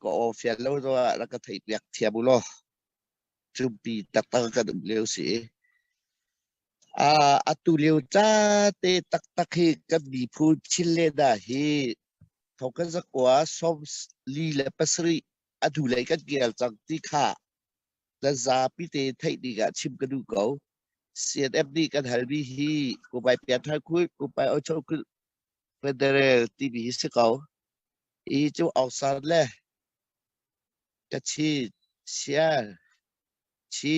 ก็เฟียแล้วตัวแล้วก็ไทยเปียกเทียบุโรจุดปีตักตักกันเลี้ยวสิatu liu cha te tak tak he kan bi phu chille da he thokan za kwa som li le pasri atu lai kan gel chang ti kha da za pi te thai di ga chim ka du ko cnf di kan hal bi hi ko bai pya tha khu ko bai o chou ku federal tv se ko i chu au sa le ka chi sia chi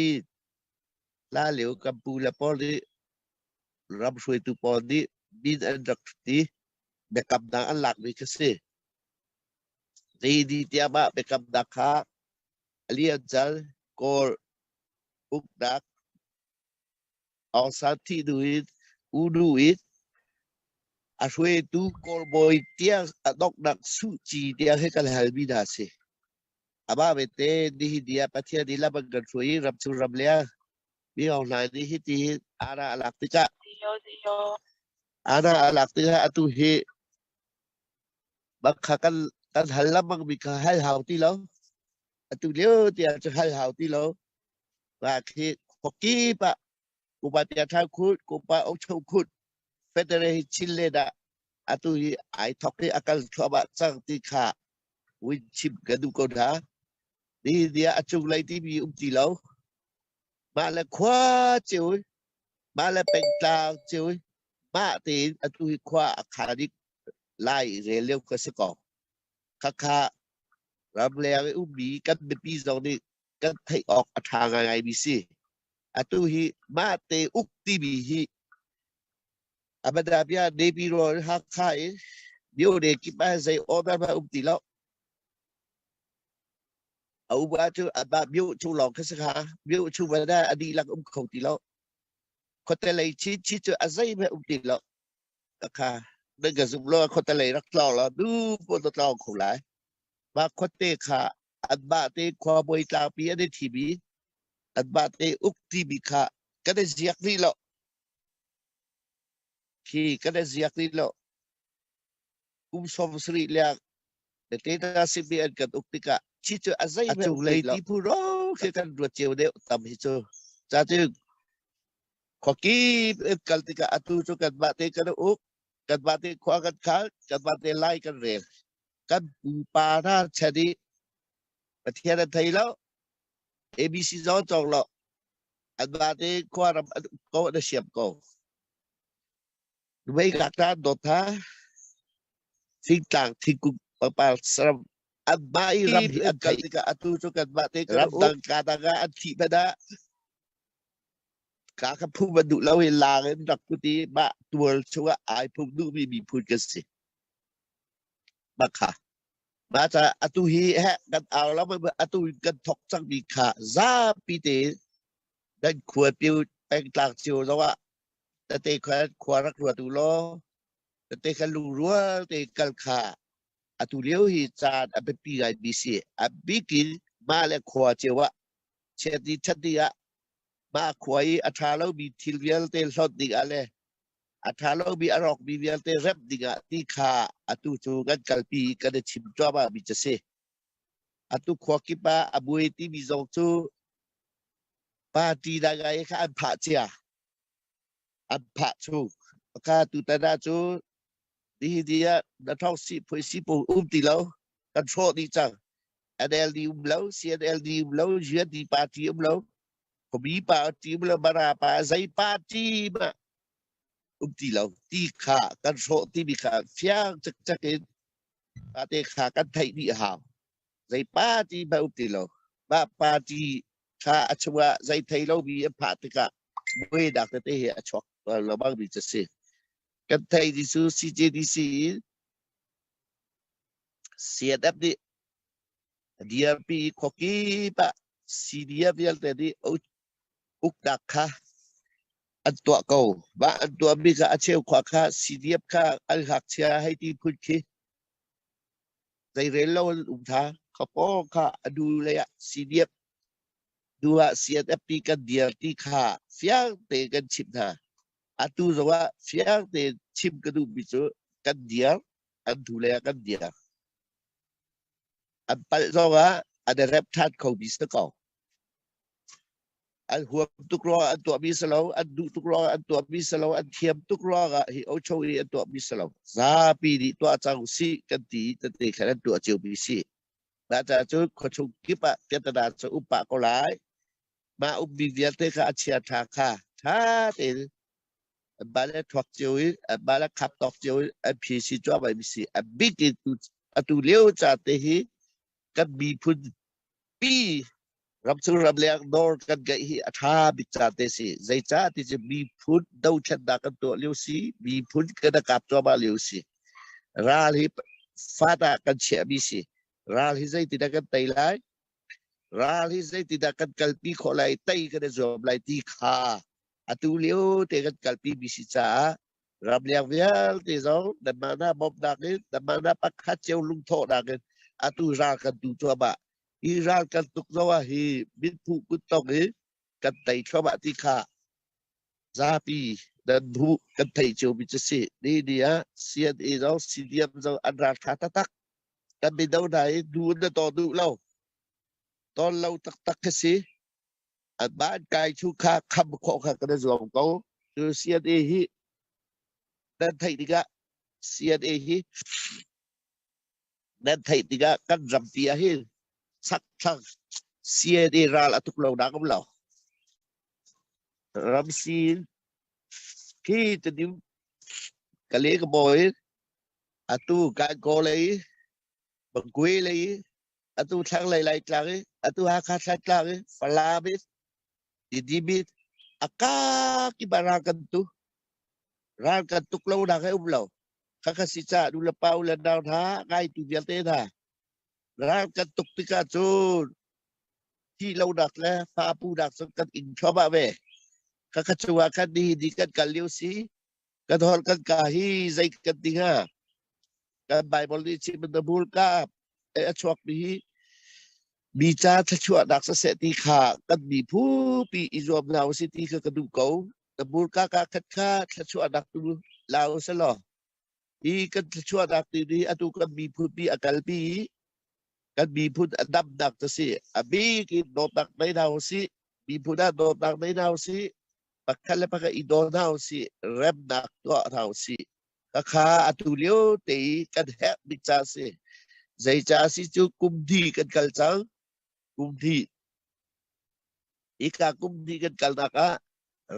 la liu kan pu la po di ram shui tu po di bin an rak ti backup na an lak ni kasi di tiaba backup da kha alian jal kor uk dak au sa ti duit uduit a shui tu kor boy tia adok dak su chi tia he kal halbi da se aba bete di dia pathia di la bagan shui ram chu ram lia bi au nai di hi ti ara alak ti ka ana alak ti ha tu he bak kan kan halam mang bi ka hal hau ti lo tu liu tia chu hal hau ti lo và khi hoki pa ku pa tia tha khut ku pa ok chou khut federal chile da atu ai thoki akal thoba chang ti kha win chim gadu ko da di dia achu lai ti bi ti lo ma la khwa chiu ma la peng ta chiu ma ti atu khwa kha di lai re leu ka se ko kha kha ram le bi kan be pi zong ni kan thai ok athang ngai bi si atu hi ma te ukti bi hi abada bia de bi ro ha khai bio de ki ba sai order ba ukti lo au ba chu aba bio chu lo ka sa bio chu ba da adi lak khau ti lo ko te lai chi chi chu azai ba ukti lo ka de ga zum lo ko te lai rak lo du po to lo khau lai ba ko te kha adba te khwa boi ta pi ade thi bi adba te ukti bi kha ka de ziak ni lo khi ka de ziak ni lo som sri lia de te ta si bi an ka ukti ka chi chu azai ba lai ti pu ro ke kan ru cheu de tam hi chu cha chu ko ki kal ti ka atu chu kan ba te kan uk kan ba te khwa kan ba te lai kan re kan pu pa na chadi pathia da thai lo abc zo chong lo an ba te khwa ram ko da siam ko vei ka ta do tha thing tang thing ku pa sram an bai ram hi an thai ka atu chu kan ba te kan ram ka ta ga an thi ba da ka ka pu ba du lo he la gen dak ku ti ba tual chu ai pu du bi pu ka si ba kha ba ta atu hi ha kan au lo ba atu kan thok sang bi kha za pi te dan khua piu peng tlang chiu zo wa ta te khwa rak ru tu lo ta te kan lu ru te kal kha atu liu hi cha a pe pi ga bi si a bi ki ma le khwa chiu wa che di chat di ya ma khwa yi a tha lo bi thil vial te lot di ga le a tha lo bi a rok bi vial te rep di ga ti kha atu chu kan kal pi ka de chim cho ba bi che se atu khwa ki pa abui ti bi zong chu pa ti da ga ye kha an pha chia an pha chu ka tu ta da chu di dia da thok si phoi si pu ti lo kan tho di chang adl di lo cnl di lo je di pa ti lo ko bi pa ti lo bara pa zai pa ti ba ti lo ti kha kan tho ti bi kha fiang chak chak in pa te kha kan thai di ha zai pa ti ba ti lo ba pa ti kha achwa zai thai lo bi pa te ka we dak te he achok lo bang bi che se kan thai di su cjdc cnf di drp khoki pa cdf yal te di uk dak kha an tua ko ba an tua bi ka acheu khwa kha cdf kha al hak chia hai ti phut khi zai re lo tha kha po kha adu le ya cdf dua cnf pi kan dia ti kha fiang te kan chip tha atu zawa fiang te chip ka du bi chu kan dia an du le kan dia อันปัจจุบันอันเรับทัดเขาบิสก่ออันหัวตุกรออันตัวบิสโลอันดูตุกรออันตัวบิสโลอันเทียมตุกรอกะฮิโอโชอีอันตัวบิสโลซาปีดิตัวจังสีกันตีตะเตะขนาดตัวเจียวบิสีน่าจะจุดขชุกิปะเจตนาจะอุปะก็หลายมาอุบิเวียเตคะอาเชียทาค่ะท่าเตบาลทอกเจียวบาลขับตอกเจียวอันพีซีจ้าไปบิสีอันบิ๊กตุอันตัวเลี้ยวจะเตะกันมีพุ่นปีรับสู้รับเลี้ยงโดนกันกับที่อาชาบิจารเตสิใจจ้าที่จะมีพุ่นดาวชันดากันตัวเลี้ยวสิมีพุ่นกันกับตัวมาเลี้ยวสิราลีฟาดกันเชียบิสิราลีใจที่ดักกันไตไลราลีใจที่ดักกันกัลปีขอไลไตกันจะจบไลตีขาอัตุเลี้ยวเตกันกัลปีบิสิจ้ารับเลี้ยงเวียลที่สองดัมมานาบอมดักกันดัมมานาปักขัดเจียวลุงโทดักกันอัตุรากันดูตัวบ้าอีรานกันตุกตัวฮีบินผู้กุตองฮีกันไตชอบติขาซาปีดันผู้กันไตเจียวบิจสินี่เดียเสียดเราสีเดียมเราอันราคาตักกันไปดูไหนดูนต่อดูเราตอนเราตักกันสิอันบ้านกายชูคาคำขอกันในส่วนเขาคือเสียดฮีดันไทยดิกะเสียดฮีดันไทยดิกะกันรำเตียฮีสักทั้งเสียดีราลตุกเราดักกับเรารำซีที่จะดิ้วกะเลี้ยกบอยอัตุการโกเลยบังกุยเลยอัตุทั้งหลายๆกลางอัตุหาคาสักกลางฟลาบิสดีบิสอากากิบารากันตุรากันตุกเราดักให้อุ้มเราข้าขสิจ่าดูละเปาละดาวท้าไงตุเดียเตท่าร้านกันตุกติกาจูที่เราดักแล้วฟาปูดักสกันอินชอบะเวข้าขจวาคันดีกันกันเลี้ยวสีกันทอนกันกาฮีใจกันติงากันใบบอลลีชิมันตะบูลกาชวกนี้มีจ้าทชวดักเสติขากันมีผู้ปีอิจวมลาวสิตีกันดูเก่าตะบูลกาคัดค่าทชวดักดูลาวสลออีกันทชวดักตีนี้อตุกันมีผู้ปีอากาลปีกันมีพุทธดับดักตัวสิบีกินโดดักในดาวสิมีพุทธโดดักในดาวสิปักขันและปักอีโดดาวสิเร็บดักตัวดาวสิข้าอัตุเลียวตีกันแฮบบิจาสิใจจ้าสิจูกุมดีกันกัลจังกุมดีอีกากุมดีกันกัลนัก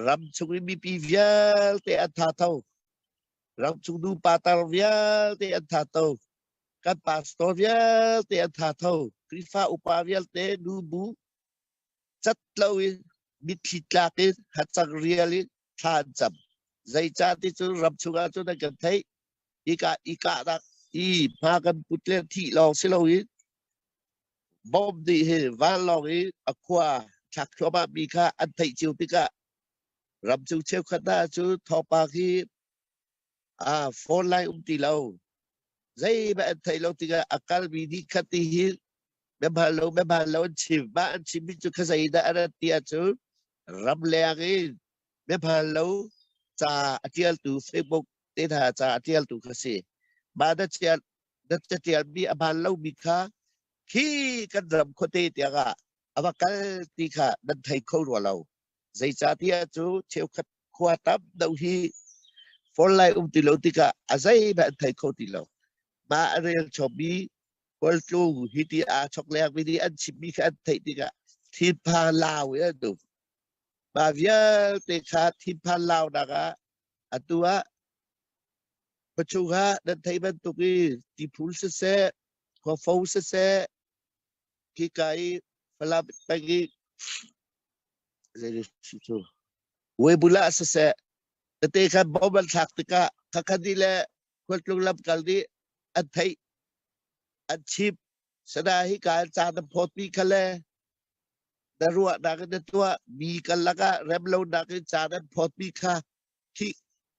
รำชุกมีปีเวียลเตอันท่าเท่ารำชุกดูปาตาเวียลเตอันท่าเท่ากันปาสโตเวียลเตอันท่าเท่ากริฟาอุปาเวียลเตนูบูจัดเลวิมิถิตลากิฮัตสักเรียลิทานจับใจจ้าที่จะรำชุกอาจุนักันไทยอีกาดักอีพากันปุตเลที่ลองสิเลวิบอมดีเฮวันลองอีอควาชักชอบมีค่าอันไทยจิวติกะรำชุกเชฟขนาจูทอปากีโฟนไลน์ตีเราใจแบบไทยเราติกะอาการมีดีขัดที่ฮิตแบบฮัลโหลชิมบ้านชิมมิจุขใจได้อะไรที่อาจูรำเลียงแบบฮัลโหลจ้าเที่ยวตู่เฟซบุ๊กเตถาจ้าเที่ยวตู่ขสีบ้านเที่ยวมีฮัลโหลมีค่าขี้กันรำคนเตียกะอาว่ากันตีค่ะนั่นไทยเข้ารัวเราใจจ้าที่อาจูเชี่ยวขัดขวาตับดาวฮีฟอลไลติเราติกะอาใจแบบไทยเข้าติเรามาเรียนชอบมีวันจูฮิติอาช็อกแลกวิธีอันชิมมีแค่ไทยติกะทีพาลาวเออดูมาเวียเตค่ะทีพาลาวนะกะอันตัวปัจจุบันนั่นไทยมันตุกีที่พูดเสียขอฟูเสียที่ไกฟลาไปกี่เรื่องสุดเวบุลาเสียแต่ค่ะบอมันสักติกะข้าดีแลคนลงรับกันดีอันไทยอันชิปสดาหิการจานพอดมีกันเลยดารัวดักนตัวมีกันละก็เริ่มเราดักจานพอดมีค่ะ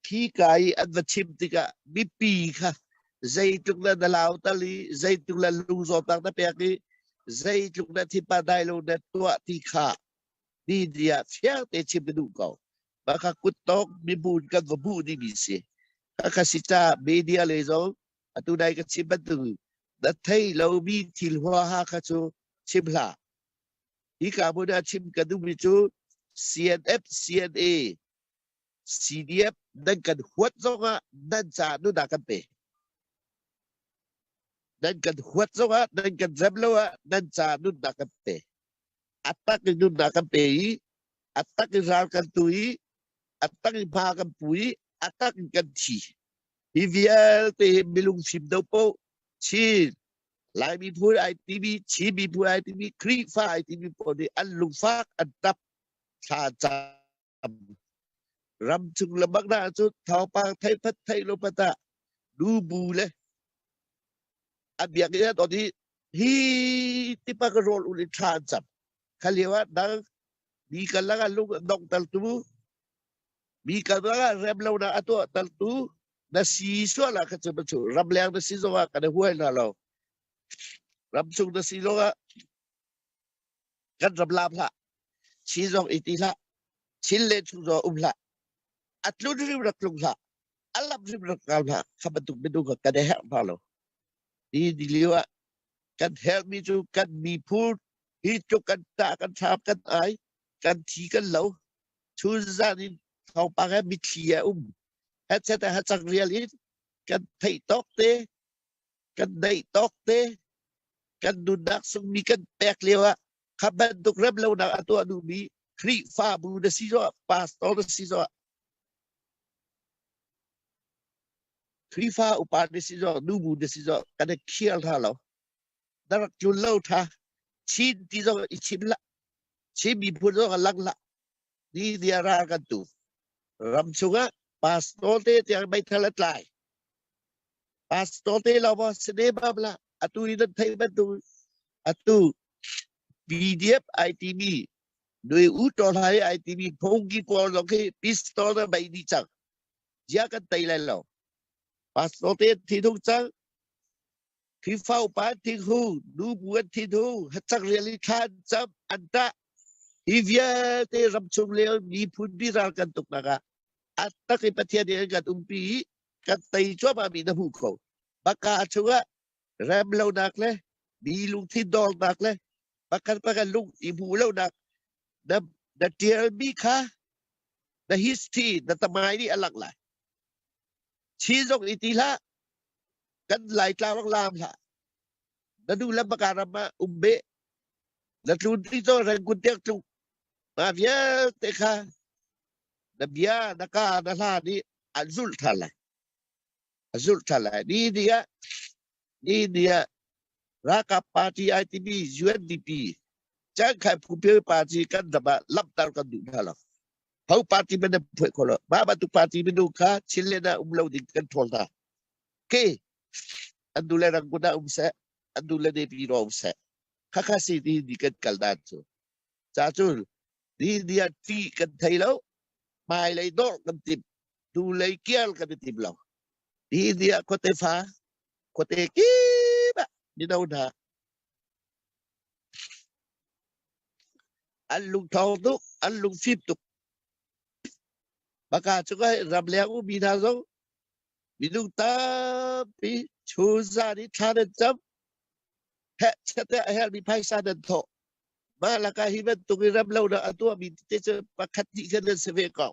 ขี้ไก่อันวัชิมติกะมีปีค่ะใจจุกนั้นดลาวตาลีใจจุกนั้นลุงโซตังตะเปียกีใจจุกนั้นที่ปาได้เราเด็ดตัวที่ค่ะนี่เดียเฟี้ยเตชิมดูเขาบางกุตตอกมีบุญกันว่าบุญนี่มีสิข้าสิจ้าเมียเลยจ้ะตุนายก็ชิมบันตุ นัดไทยเรามีทิลหัวหาข้าจูชิมละอีกาบุญชิมกันดูมิจู CNF CNA CDF นั่นกันหัวจงอ่ะนั่นจะนู่นนักันเปนั่นกันหัวจงอ่ะนั่นกันเจ็บแล้วอ่ะนั่นจะนู่นนักันเปอัตตากันนู่นนักันเปอัตตากันราวกันตุยอัตตากันพากันปุยอัตตากันทีฮิวิเอลเตมิลุงฟิมโดโปชีไลมีพูดไอทีวีชีมีพูดไอทีวีครีฟ้าไอทีวีพอดีอันลุงฟ้าอันดับชาจารำจึงละบักหน้าจุดเท้าปางไทยพัดไทยโลปตะดูบูเลยอันเดียกเนี่ยตอนนี้ฮีที่ปากโรลอุลิทรานจับเขาเรียกว่าดังมีกันละกันลูกดองตัลตูมีกันละกันเริ่มเล่านะตัวตัลตูนะซีซัวละก็จะมาชูรำแรงนะซีซัวกันหัวน่ะเรารำชุงนะซีซัวกันรำลามละชีซองอิติละชิลเลชุงซอละอัตลุนริมรักลุงละอัลลับริมรักกาละข้าพเจ้าไม่ดูกันได้แห่งพาเราดีเลี้ยวกันแห่งมีจูกันมีพูดฮิจุกันตากันชาบกันไอกันทีกันเหลาชูซานิเขาปากมิเทียเฮตเซตฮัจักเรียลิกันไทยตอกเตกันได้ตอกเตกันดูนักสมีกันแปลกเลี้ยวข้าพเจ้าเริ่มเล่าหนักตัวดูมีครีฟ้าบูดซิโซปาสตอร์ซิโซครีฟ้าอุปาเดซิโซดูบูดซิโซกันได้เคียลท่าเราดารักจุลเล่าท่าชีนที่โซอิชิมละชีมีพูดโซกันลักละนี่เดียรากันตูรำชุงะปาสตอร์เตยังไม่ทะเลทลายปาสตอร์เตเราบอกเสน่ห์บ้าละอัตุยนันไทยบันตูอัตุPDF ITV โดยอุตราย ITV พงกีกอลque pistol ใบดีจังยากันไตเลยเราปาสโตเตที่ทุกจังที่เฝ้าป่าที่หูดูบวนที่ดูฮัจักเรียลิคานจำอันตะฮิเวียเตรำชงเลี้ยวมีพูดดีรักกันตุกนักอัตตะกิปเทียเดียกันปีกันไตชัวมามีน้ำหูเขาบักกาชัวแรมเล่านักเลยมีลุงที่ดอลนักเลยpakan lung ibu lau nak da TLB kha da history da tamai ni alak la chi jong itila kan lai tla lang lam la da du lam bakarama umbe da tun ti to ran kun tek tu ma via te kha da bia da ka da la ni azul thala ni dia Raka Party ITB UNDP จ้างใครผู้เพื่อปาร์ตี้กันแต่ว่ารับตามกันดูท่าเราเขาปาร์ตี้ไม่ได้เพื่อคนละมาบรรทุกปาร์ตี้ไม่ดูค่ะชิลเลนะเราดิ้งกันทอลท่าเกอันดูแลรังกุณาเสะอันดูแลเดปีรอเสะข้าสิดีกันกันด้านจูจ้าจูดีที่กันไทยแล้วไม่เลยดอกกันติบดูเลยเกี่ยวกันติบเราดีโคเตฟ้าโคเตกี้นี่เราด่าอันลุงทองตุกอันลุงฟิบตุกประกาศจุกให้รับเลี้ยงมีทางสองมีลุงตาปีชูซาดิชาเดนจับแฮะเชตเอลมีไพซาเดนโตมาละกาฮิบันตุกรับเล่านะตัวมีเตจประคัตที่กันเสเวกอง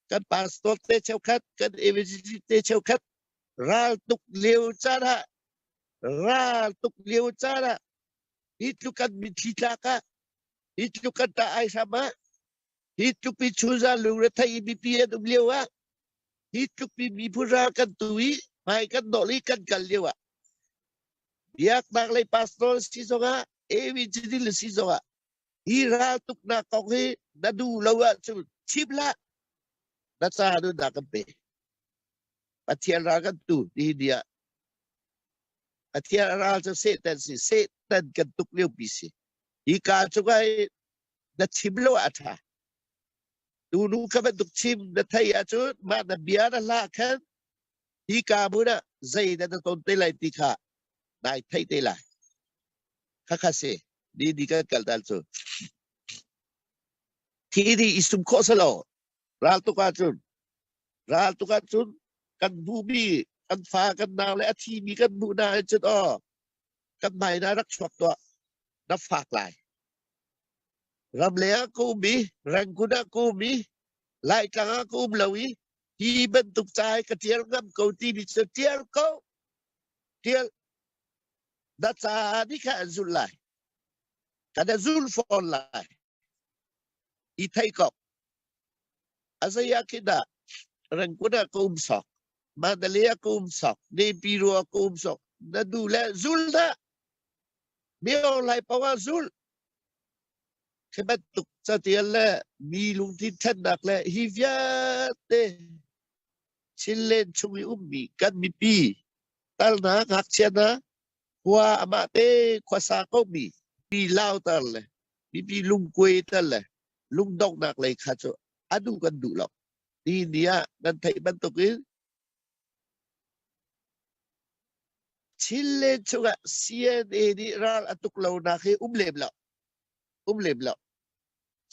กันปาสโตเตเชวคัดกันเอเวจิเตเชวคัดรัลตุกเลี้ยวจ้าฮะRatuk liu cara itu kan mencicaka itu kan tak ai sama itu picuza lureta ibipia tu liu itu pipura kan tui mai kan doli kan kaliwa biak nak lay pastor sisoga ewi jidil sisoga iratuk na koki nadu lawa chibla nasa adu nakampe patian rakan tu di dia Atia raja setan kan tuk liu bisi. Ika juga na chimlo ata. Dulu kapan tuk chim na thay acu mana biara lah kan. Ika muna zai na ton telai tika. Nai thay telai. Kakase di kan kaldal tu. Tiri isum kosalo. Ral tuk acun kan bumi กันฟ้ากันนาวและที่มีกันบูนาจุดอ้อกันไม่น่ารักชอบตัวนับฝากหลายรำเลียกูมีแรงกุณะกูมีไล่จังกูมลวีที่เป็นตุกใจกระเทียมงำกูที่มีเสียเทียมกูเทียมดัชานี่แค่จุลไลกันจุลฟอนไลอีไทยก็อาศัยกิดาแรงกุณะกูมสอกมาเดลียกูมสอกเนปิรัวกูมสอกนั่นดูแลจุลนะไม่เอาไรเพราะว่าจุลแค่เป็นตุกจะเตียนแล้วมีลุงที่ท่านนักแล้วฮิวาเตชิลเลนช่วยมีกันมีปีตัลนะหักเชนะหัวอามาเตควาซาก็มีปีเล่าตัลเลยมีปีลุงกุยตัลเลยลุงดอกนักเลยข้าจะอดูกันดูหรอกนี่เนี่ยนั่นไทยบรรทุกชิลเลนช่วยเซียนนี่รัลอตุกเลานักให้เล็บแล้วเล็บแล้ว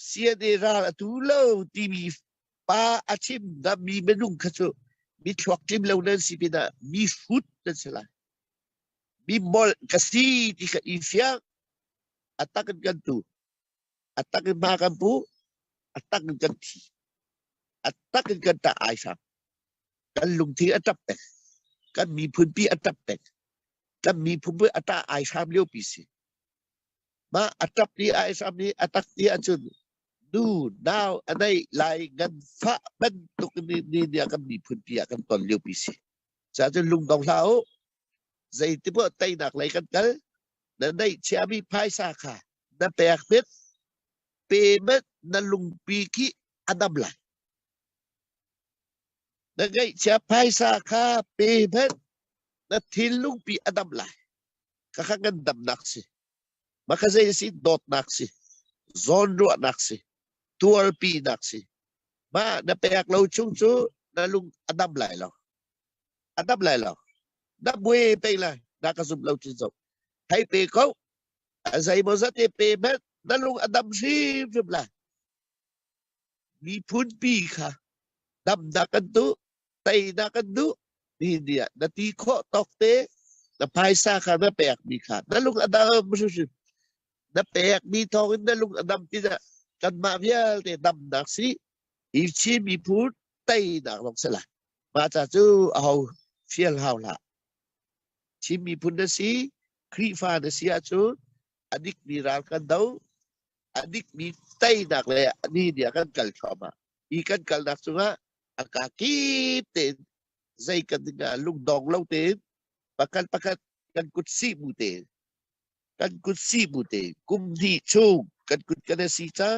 เสียเดราตูเลวที่มีป้าอาชิมดับมีเมนุงข้าจะมีชวกจิมเลวนั่นสิเป็นมีฟุตนั่นสิละมีบอลกสีที่กับอีเฟียอัตตากันตูอัตตากันมากันปูอัตตากันทีอัตตากันตาไอซับกันลุงที่อัตตาเป็ดกันมีพื้นที่อัตตาเป็ดกันมีพื้นที่อัตตาไอซับเลี้ยวปีสิมาอัตตาที่ไอซับนี้อัตตาที่อันจุนดูดาวอันใดลายเงินฟ้าเป็นตุกนี่เนี่ยก็มีพื้นที่กันตอนเลี้ยวปีสิจะจะลุงดองเท้าใจที่พวกไตหนักไหลกันกันนั่นได้เชื่อมีพายสาขานั่นแปลกเป็ดเปเม็ดนั่นลุงปีกี้อันดับไหลนั่นไงเชื่อพายสาขาเปเม็ดนั่นทิลลุงปีอันดับไหลก็ข้างกันดำนักสิมาข้าใจสิดอดนักสิซอนรัวนักสิตัวปีนักสิมานั่นแปลกเราชุ่มชูนั่นลุงอันดับไหลเราอันดับไหลเรานับเวไปเลยนักกระสุนเราที่สุดให้เปเขาอาศัยบริษัทเปเม็ดนั่นลุงอันดับสิบละมีพื้นปีค่ะดำนักกันตุไตนักกันตุนี่เนี่ยนาทีข้อตอกเตะนับภายซาค่ะนับแปลกมีค่ะนั่นลุงอันดับสิบนับแปลกมีทองนั่นลุงอันดับที่จะกันมาเพียงแต่ดำนักสิอีชีมีพื้นไตนักลงสละมาจากจูเอาเฟียลเฮาละชิมีพุนเดสีครีฟาเดสีอาจูอดีตมีรานกันดาวอดีตมีไตนักเลยนี่เดียกันกัลชอมาอีกันกัลนักสุงะอากากีเต็นใจกันงาลุงดองเล่าเต็นประกันกันกุศลีบูเต็นกันกุศลีบูเต็นกุมที่ชูกันกุศกันสีจ้า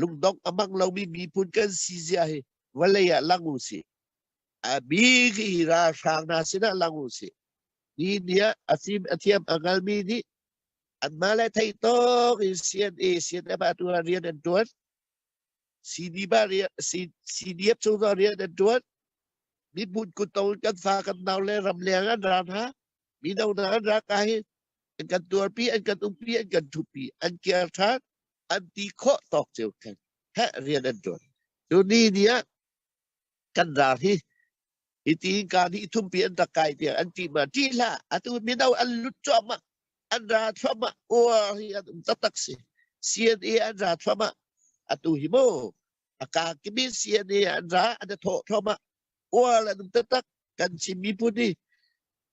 ลุงดองอมังเรามีพุนกันสีเสียให้วันเลยลังอุสิอาบีกีราชางนาสินะลังอุสินี่เนี่ยอาชีพอาชีพอังกฤษมีนี่อันมาเลยไทยโตกิเซียนแบบตัวเรียนอันตัวซีดีบาเรียซีดีเอฟตัวเรียนอันตัวมีบุญกุศลกันฟ้ากันดาวเลยรำเลียงกันรานฮะมีดาวนากันรักกันอันกันตัวปีอันกันตุ้มปีอันกันทุปีอันเกียร์ทัดอันตีโคตอกเจ้ากันแค่เรียนอันตัวตัวนี้เนี่ยกันรานที่itu kan itu pian takai dia anti matilah atau minau alucama andra cama wah ya tatak si sian andra cama atau himo akakimi sian andra ada tho cama wah la tatak kan simi pudi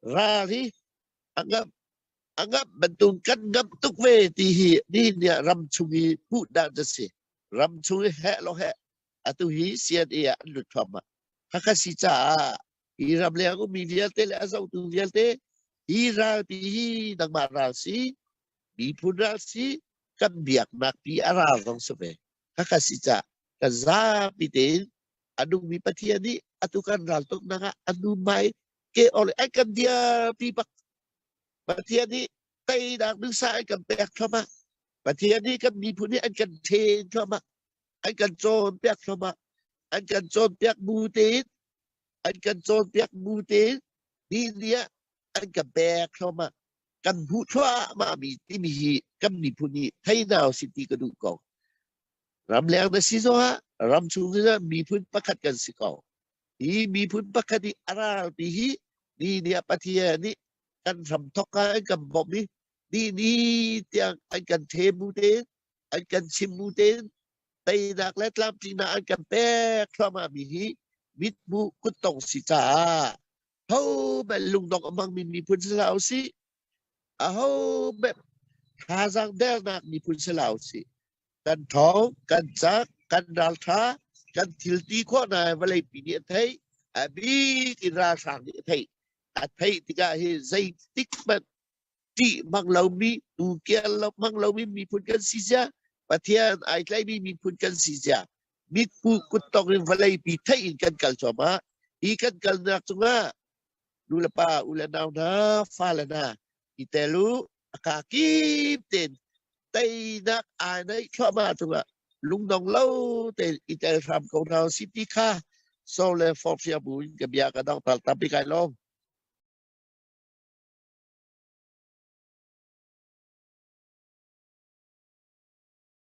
rari anggap bentukkan ngam tuk we tihi ni dia ram chungi pu da dasi ram chungi he lo he atau hi sian andra cama hakasita Iram le aku mi vialte le asau tu vialte ira pi dang marasi bi punasi kan biak nak pi aral dong sebe kakasita kaza pitin adu mi patiani atu kan raltok nanga adu mai ke ole akan dia pi pak patiani tai dakนึกsa akan pek thama patiani kan mi puni akan ten thama akan jon pek thama akan jon pek butinอันกันโจนเปียกมูเตนี่เนี่ยอันกันแบกเข้ามากันผู้ชั่วมามีที่มีกันมีผู้นี้ให้นาวสิทธิกระดูกกองรำแรงนะสิโซฮะรำชูนี่นะมีพื้นประคัดกันสิกองอีมีพื้นประคัดที่อาราปีฮี นี่เนี่ยปะเทียนี่กันทำทอกกันกันบอกนี่เตียงอันกันเทมูเตนอันกันชิมูเตนไตนักและลำจีนาอันกันแปกเข้ามามีฮิมิดมูกุตงสิจ้าเขาแบบลุงดอกมังมีพุนสลาวสิเขาแบบทาจังเดลนักมีพุนสลาวสิกันท้องกันจักกันดัลทากันทิลตีข้อนายวันเลยปีนี้ไทยบีกินราสังนี้ไทยไทยที่ก็เฮใจติ๊กมันที่มังเรามีตูเกียร์เรามังเรามีพุนกันสิจ้าประเทศไอ้ใครมีพุนกันสิจ้ามิดผู้กุตองวันเลยปีไทยอินกันกัลจอมาอีกันกัลนักจุงะดูละป้าอุลนาวนาฟ้าละนาอิเตลูกากีเต็นไตนักอายในเข้ามาจุงะลุงดองเล่าแต่อิเตลทำของเราสิบที่ค่าโซเลฟอร์เฟียบุญกับยากระดองตัดตับไปไกลลง